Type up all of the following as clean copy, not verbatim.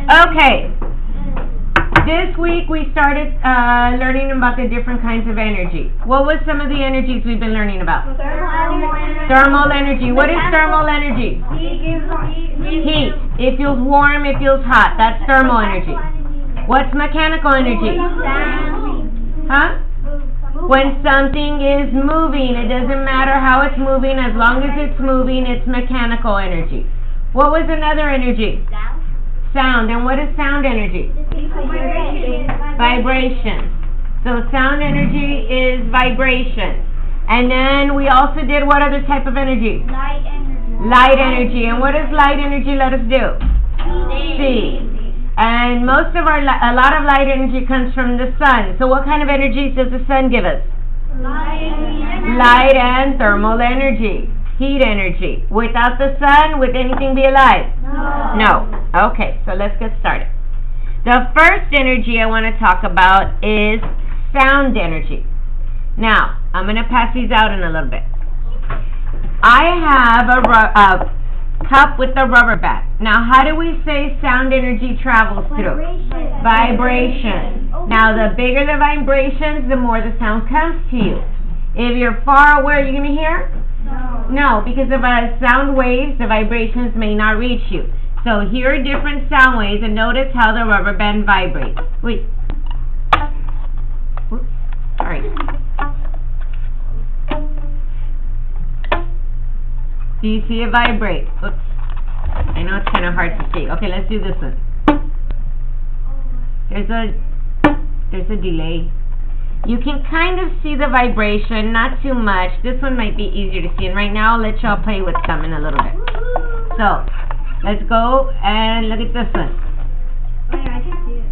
Okay. This week we started learning about the different kinds of energy. What was some of the energies we've been learning about? Thermal energy. What is thermal energy? Heat. It feels warm, it feels hot. That's thermal energy. What's mechanical energy? Huh? When something is moving, it doesn't matter how it's moving. As long as it's moving, it's mechanical energy. What was another energy? Sound. And what is sound energy? Vibration. So sound energy is vibration. And then we also did what other type of energy? Light energy. Light energy. And what does light energy let us do? See. And a lot of light energy comes from the sun. So what kind of energy does the sun give us? Light and thermal energy. Heat energy. Without the sun, would anything be alive? No. Okay, so let's get started. The first energy I want to talk about is sound energy. Now, I'm going to pass these out in a little bit. I have a cup with a rubber band. Now, how do we say sound energy travels through? Vibration. Now, the bigger the vibrations, the more the sound comes to you. If you're far away, are you going to hear? No, because of sound waves, the vibrations may not reach you. So here are different sound waves, and notice how the rubber band vibrates. Wait. Oops. Sorry. Do you see it vibrate? Oops. I know it's kind of hard to see. Okay, let's do this one. There's a delay. You can kind of see the vibration, not too much. This one might be easier to see. And right now, I'll let y'all play with some in a little bit. So, let's go and look at this one. I can see it.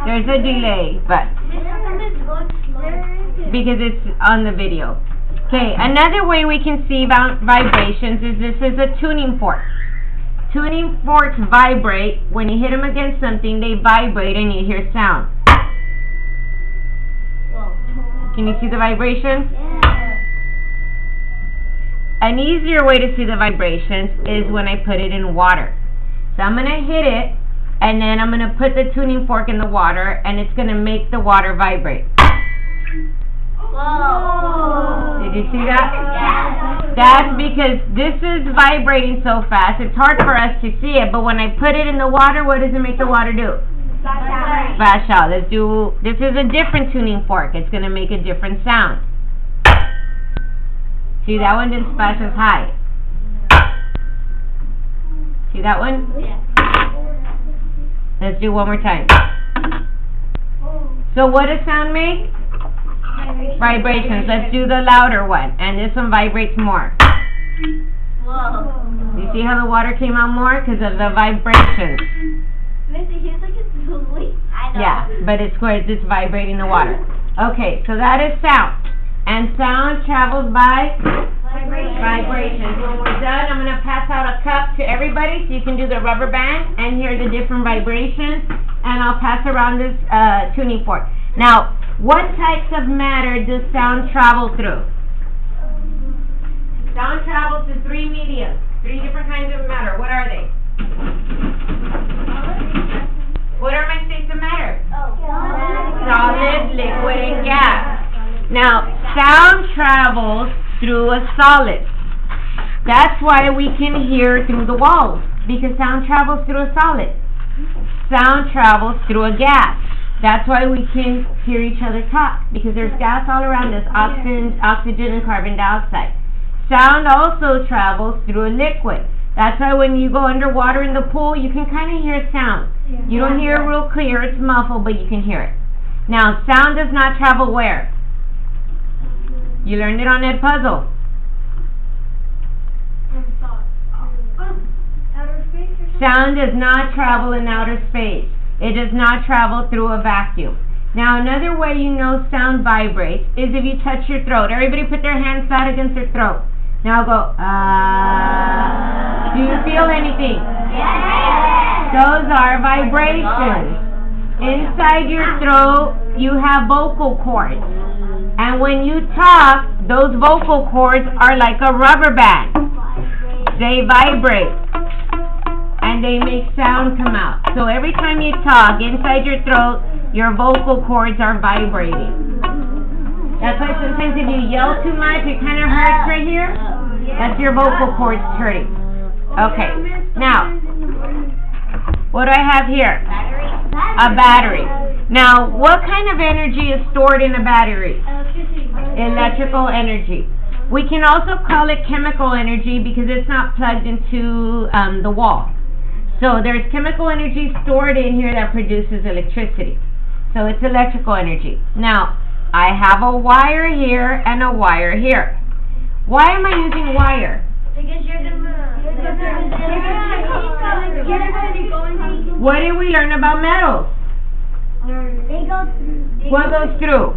There's a delay, but because it's on the video. Okay, another way we can see vibrations is this is a tuning fork. Tuning forks vibrate. When you hit them against something, they vibrate and you hear sound. Can you see the vibrations? An easier way to see the vibrations is when I put it in water. So I'm going to hit it, and then I'm going to put the tuning fork in the water, and it's going to make the water vibrate. Whoa. Did you see that? That's because this is vibrating so fast. It's hard for us to see it, but when I put it in the water, what does it make the water do? Splash out. This is a different tuning fork. It's going to make a different sound. See, that one didn't splash as high. See that one? Yeah. Let's do one more time. So what does sound make? Vibrations. Let's do the louder one. And this one vibrates more. Whoa. You see how the water came out more? Because of the vibrations. Missy, here's like it's totally. I know. Yeah, but it's vibrating the water. Okay, so that is sound. And sound travels by vibrations. When we're done, I'm going to pass out a cup to everybody so you can do the rubber band and hear the different vibrations. And I'll pass around this tuning fork. Now, what types of matter does sound travel through? Sound travels through three mediums, three different kinds of matter. What are they? What are my states of matter? Solid, liquid, and gas. Now, sound travels through a solid. That's why we can hear through the walls, because sound travels through a solid. Sound travels through a gas. That's why we can hear each other talk, because there's gas all around us, oxygen and carbon dioxide. Sound also travels through a liquid. That's why when you go underwater in the pool, you can kind of hear sound. You don't hear it real clear, it's muffled, but you can hear it. Now, sound does not travel where? You learned it on Ed Puzzle. Sound does not travel in outer space. It does not travel through a vacuum. Now, another way you know sound vibrates is if you touch your throat. Everybody put their hands flat against their throat. Now go, Do you feel anything? Yes. Those are vibrations. Inside your throat, you have vocal cords. And when you talk, those vocal cords are like a rubber band. They vibrate. And they make sound come out. So every time you talk, inside your throat, your vocal cords are vibrating. That's why sometimes if you yell too much, it kind of hurts right here. That's your vocal cords hurting. Okay, now, what do I have here? A battery. Now, what kind of energy is stored in a battery? Electrical energy. We can also call it chemical energy because it's not plugged into the wall. So there's chemical energy stored in here that produces electricity. So it's electrical energy. Now, I have a wire here and a wire here. Why am I using wire? Because you're gonna What did we learn about metals? They go through. What goes through?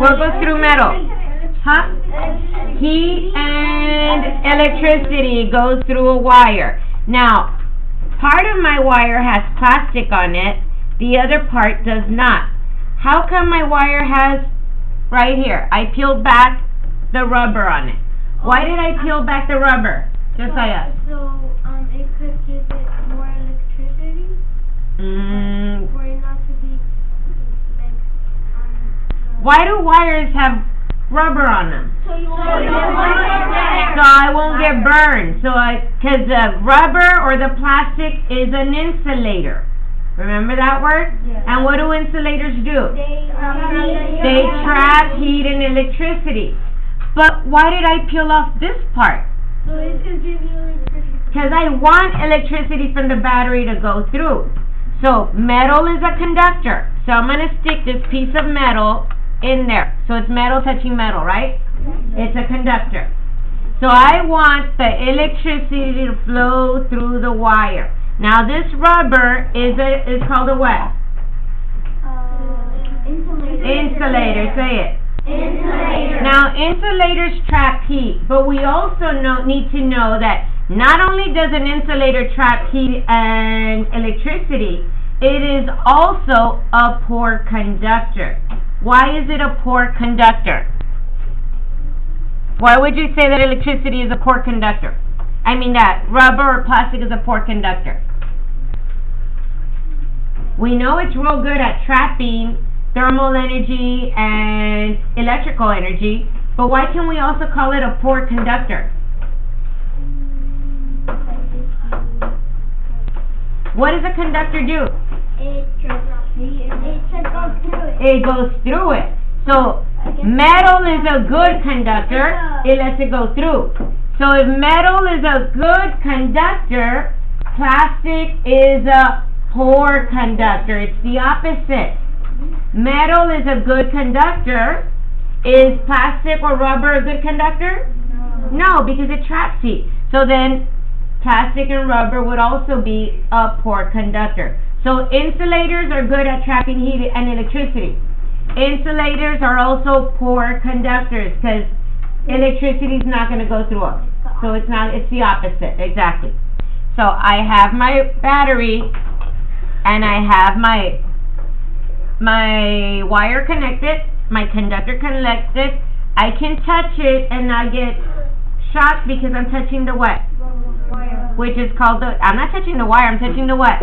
What goes through metal? Huh? Heat and electricity goes through a wire. Now, part of my wire has plastic on it, the other part does not. How come my wire has, right here, I peeled back the rubber on it. Why did I peel back the rubber? Just like us. So, it could give it more electricity? For it not to be, like, Why do wires have rubber on them? So I So I won't get burned. Because the rubber or the plastic is an insulator. Remember that word? Yeah. And what do insulators do? They trap heat and electricity. But why did I peel off this part? So it could give you electricity. Because I want electricity from the battery to go through. So metal is a conductor. So I'm going to stick this piece of metal in there. So it's metal touching metal, right? It's a conductor. So I want the electricity to flow through the wire. Now this rubber is called a what? Insulator. Say it. Insulator. Now insulators trap heat, but we also need to know that not only does an insulator trap heat and electricity, it is also a poor conductor. Why is it a poor conductor? Why would you say that electricity is a poor conductor? I mean that rubber or plastic is a poor conductor. We know it's real good at trapping thermal energy and electrical energy, but why can we also call it a poor conductor? What does a conductor do? It goes through it. So metal is a good conductor, it lets it go through. So if metal is a good conductor, plastic is a poor conductor. It's the opposite. Metal is a good conductor. Is plastic or rubber a good conductor? No, because it traps heat. So then plastic and rubber would also be a poor conductor. So insulators are good at trapping heat and electricity. Insulators are also poor conductors because electricity is not going to go through them. So it's the opposite, exactly. So I have my battery and I have my wire connected, my conductor connected. I can touch it and not get shocked because I'm touching the what? Which is called I'm not touching the wire, I'm touching the what?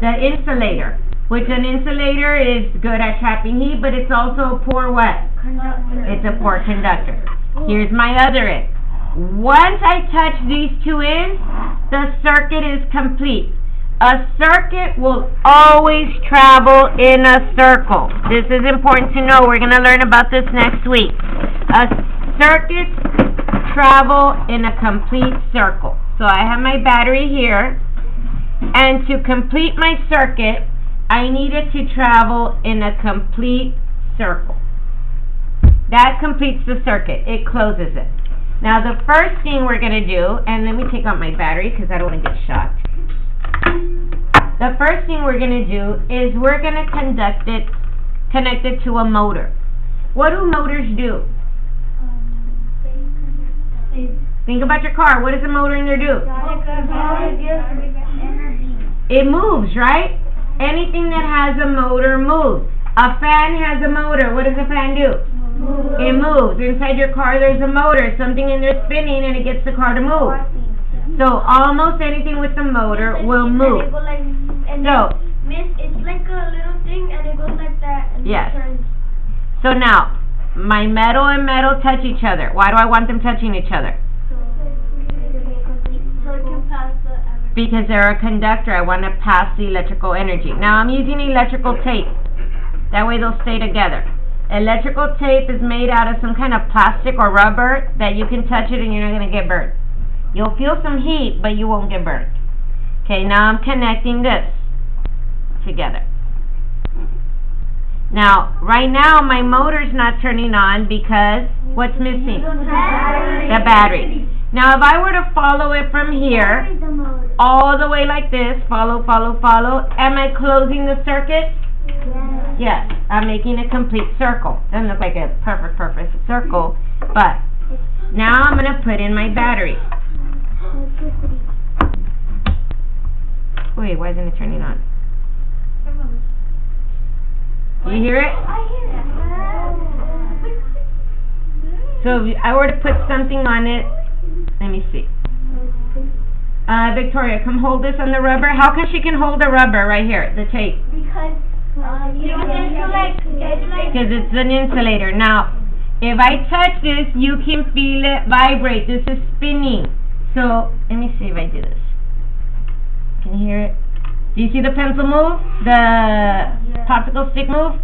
The insulator. Which an insulator is good at trapping heat, but it's also a poor what? It's a poor conductor. Here's my other end. Once I touch these two ends, the circuit is complete. A circuit will always travel in a circle. This is important to know. We're going to learn about this next week. Circuits travel in a complete circle. So I have my battery here, and to complete my circuit, I need it to travel in a complete circle. That completes the circuit. It closes it. Now the first thing we're going to do, and let me take out my battery because I don't want to get shocked. The first thing we're going to do is we're going to connect it to a motor. What do motors do? Think about your car. What does a motor in there do? It moves, right? Anything that has a motor moves. A fan has a motor. What does a fan do? It moves. Inside your car there's a motor. Something in there spinning and it gets the car to move. So almost anything with the motor will move. So, Miss, it's like a little thing and it goes like that and yes. it turns. So now, my metal and metal touch each other. Why do I want them touching each other? So it can pass the energy. Because they're a conductor. I want to pass the electrical energy. Now I'm using electrical tape. That way they'll stay together. Electrical tape is made out of some kind of plastic or rubber that you can touch it and you're not going to get burnt. You'll feel some heat, but you won't get burnt. Okay, now I'm connecting this together. Now, right now my motor's not turning on because what's missing? The battery. Now if I were to follow it from here all the way like this, follow, am I closing the circuit? Yes, I'm making a complete circle. Doesn't look like a perfect circle, but now I'm going to put in my battery. Wait, why isn't it turning on? Do you hear it? I hear it. So if I were to put something on it, let me see. Victoria, come hold this on the rubber. How come she can hold the rubber right here, the tape? Because it's an insulator. Now, if I touch this, you can feel it vibrate. This is spinning. So, let me see if I do this. Can you hear it? Do you see the pencil move? The popsicle stick move?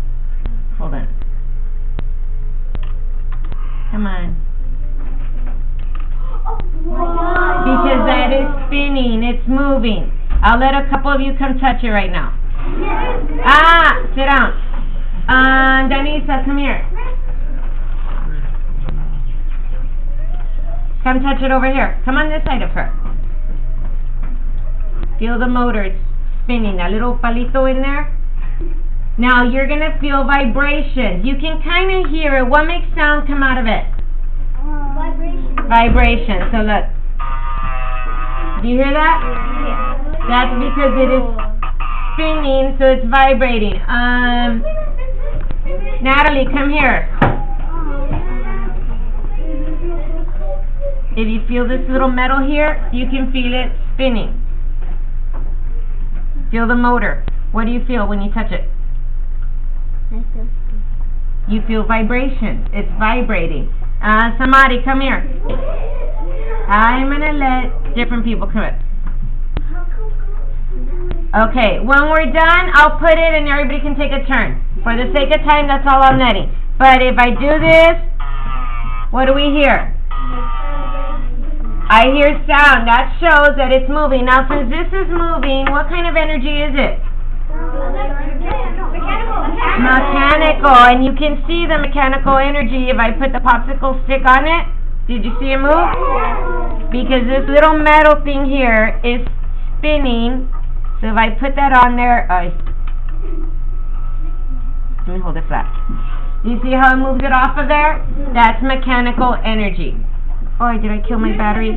Hold on. Come on. Because that is spinning. It's moving. I'll let a couple of you come touch it right now. Sit down. Danisa, come here. Come touch it over here. Come on this side of her. Feel the motor. It's spinning. That little palito in there. Now you're going to feel vibrations. You can kind of hear it. What makes sound come out of it? Vibration. So look. Do you hear that? That's because it is spinning, so it's vibrating. Natalie, come here. If you feel this little metal here, you can feel it spinning. Feel the motor. What do you feel when you touch it? You feel vibration. It's vibrating. Samadi, come here. I'm going to let different people come in. Okay, when we're done, I'll put it and everybody can take a turn. For the sake of time, that's all I'm letting. But if I do this, what do we hear? I hear sound. That shows that it's moving. Now, since this is moving, what kind of energy is it? Mechanical. And you can see the mechanical energy if I put the popsicle stick on it. Did you see it move? Because this little metal thing here is spinning. So if I put that on there, let me hold it flat. Do you see how it moves it off of there? That's mechanical energy. Oh, did I kill my battery?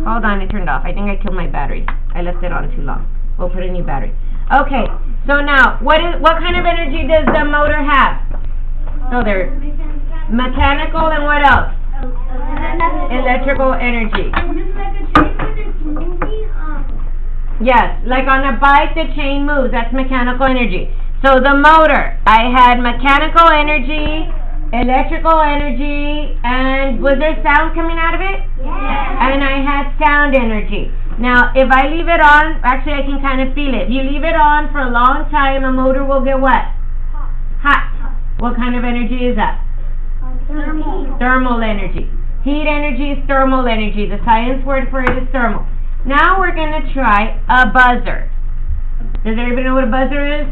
Hold on, it turned off. I think I killed my battery. I left it on too long. We'll put a new battery. Okay, so now, what kind of energy does the motor have? So there's mechanical and what else? Electrical energy. Yes, like on a bike, the chain moves. That's mechanical energy. So the motor, I had mechanical energy, electrical energy, and was there sound coming out of it? Yes. And I had sound energy. Now, if I leave it on, actually I can kind of feel it. If you leave it on for a long time, a motor will get what? Hot. What kind of energy is that? Thermal energy. Heat energy is thermal energy. The science word for it is thermal. Now we're going to try a buzzer. Does everybody know what a buzzer is?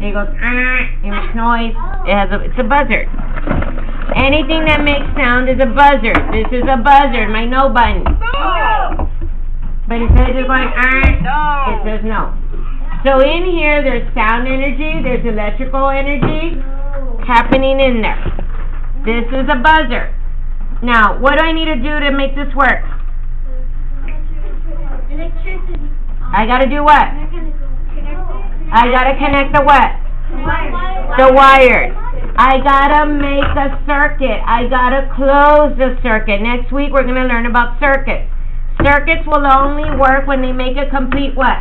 It goes, it makes noise. It's a buzzer. Anything that makes sound is a buzzer. This is a buzzer, my no button. But instead of just going, it says no. So in here, there's sound energy, there's electrical energy happening in there. This is a buzzer. Now, what do I need to do to make this work? Electricity. I gotta do what? I gotta connect the what? The wires. I gotta make a circuit. I gotta close the circuit. Next week we're gonna learn about circuits. Circuits will only work when they make a complete what?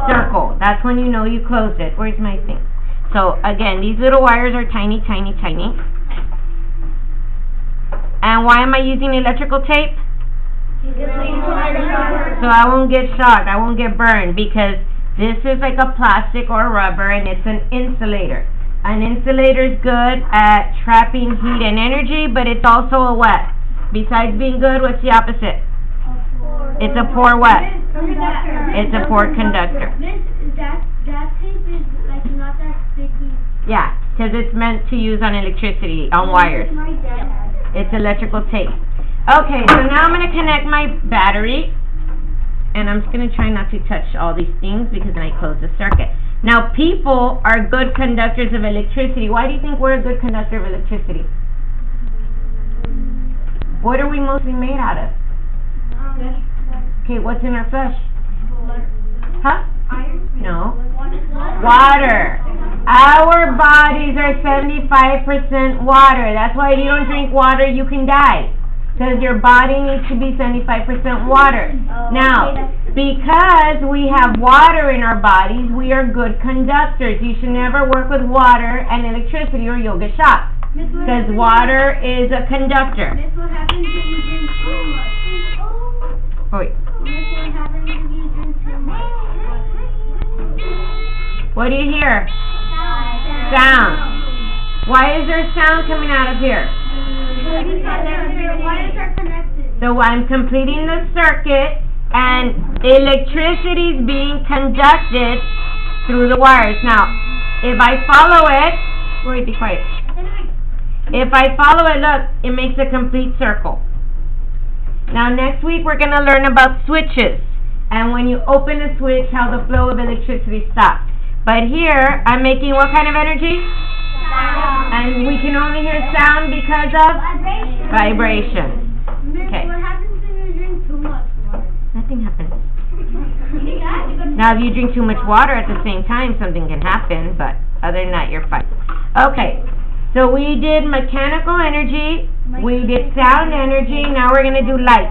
Circle. That's when you know you closed it. Where's my thing? So again, these little wires are tiny, tiny, tiny. And why am I using electrical tape? So I won't get shocked, I won't get burned, because this is like a plastic or a rubber and it's an insulator. An insulator is good at trapping heat and energy, but it's also a what? Besides being good, what's the opposite? It's a poor what? It's a poor conductor. That tape is like not that sticky. Yeah, because it's meant to use on electricity, on wires. It's electrical tape. Okay, so now I'm going to connect my battery, and I'm just going to try not to touch all these things because then I close the circuit. Now, people are good conductors of electricity. Why do you think we're a good conductor of electricity? What are we mostly made out of? Okay, what's in our flesh? Huh? No. Water. Our bodies are 75% water. That's why if you don't drink water, you can die. Because your body needs to be 75% water. Now, because we have water in our bodies, we are good conductors. You should never work with water and electricity or you'll get shocked. Because water is a conductor. Miss, what happens if you drink too much? Wait. Miss, what happens if you drink too much? What do you hear? Sound. Why is there sound coming out of here? So I'm completing the circuit and electricity is being conducted through the wires. Now, if I follow it, wait, be quiet. If I follow it, look, it makes a complete circle. Now next week we're going to learn about switches and when you open a switch, how the flow of electricity stops. But here, I'm making what kind of energy? Sound. And we can only hear sound because of? Vibration. Okay. What happens if you drink too much water? Nothing happens. Now, if you drink too much water at the same time, something can happen, but other than that, you're fine. Okay, so we did mechanical energy, we did sound energy, now we're going to do light.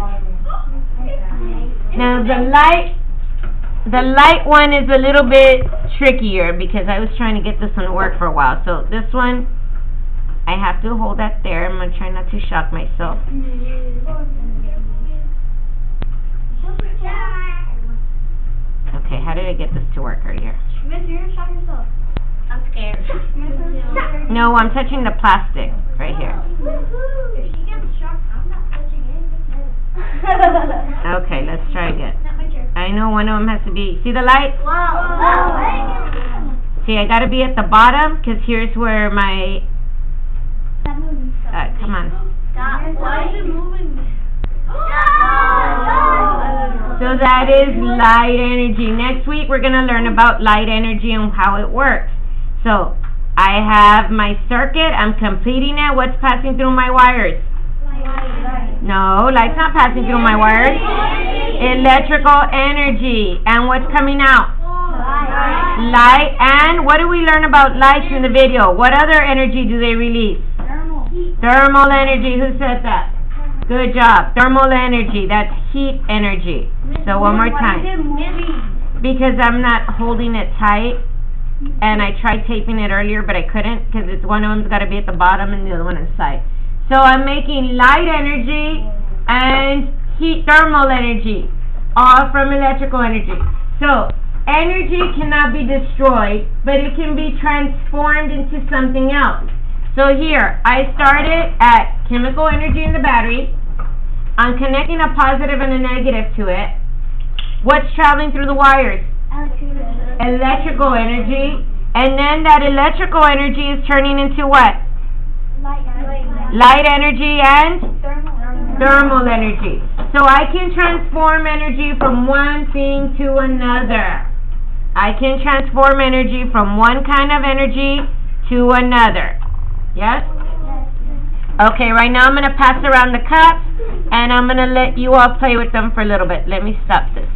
Now, the light one is a little bit trickier because I was trying to get this one to work for a while. So this one, I have to hold that there. I'm going to try not to shock myself. Okay, how did I get this to work right here? Miss, you're gonna shock yourself. I'm scared. No, I'm touching the plastic right here. If she gets shocked, I'm not touching anything. Okay, let's try again. Not my turn. I know one of them has to be, see the light? Whoa. See, I got to be at the bottom because here's where my, come on. Stop. Why is it moving? So that is light energy. Next week we're going to learn about light energy and how it works. So I have my circuit. I'm completing it. What's passing through my wires? No, light's not passing through my wires. Electrical energy. And what's coming out? Light. And what do we learn about lights in the video? What other energy do they release? Thermal energy. Who said that? Good job. Thermal energy. That's heat energy. So one more time. Because I'm not holding it tight. And I tried taping it earlier, but I couldn't because it's one of them's got to be at the bottom and the other one on the side. So I'm making light energy and heat thermal energy, all from electrical energy. So energy cannot be destroyed, but it can be transformed into something else. So here, I started at chemical energy in the battery. I'm connecting a positive and a negative to it. What's traveling through the wires? Electrical energy. And then that electrical energy is turning into what? Light energy and thermal energy. So I can transform energy from one thing to another. I can transform energy from one kind of energy to another. Yes? Okay, right now I'm going to pass around the cups and I'm going to let you all play with them for a little bit. Let me stop this.